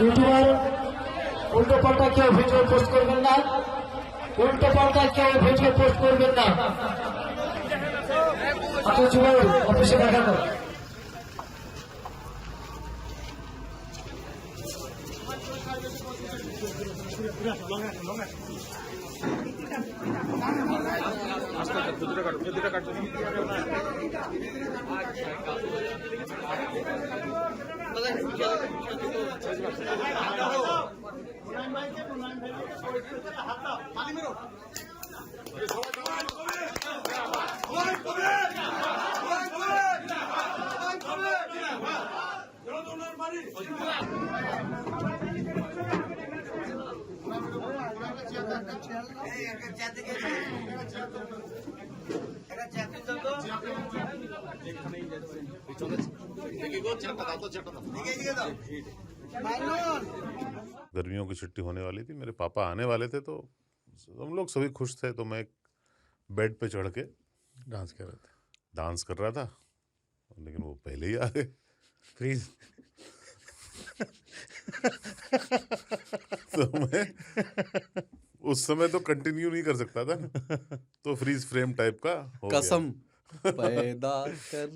YouTuber উল্টো পাল্টা কেউ ভিডিও পোস্ট করবেন না, উল্টো পাল্টা কেউ ভিডিও পোস্ট করবেন না। আপনার যুব অফিসে দেখানো गर्मियों की छुट्टी होने वाली थी, मेरे पापा आने वाले थे, तो हम लोग सभी खुश थे। तो मैं एक बेड पे चढ़ के डांस कर रहे थे, डांस कर रहा था, लेकिन वो पहले ही आ गए। फ्रीज। तो मैं उस समय तो कंटिन्यू नहीं कर सकता था ना, तो फ्रीज फ्रेम टाइप का हो गया। कसम पैदा कर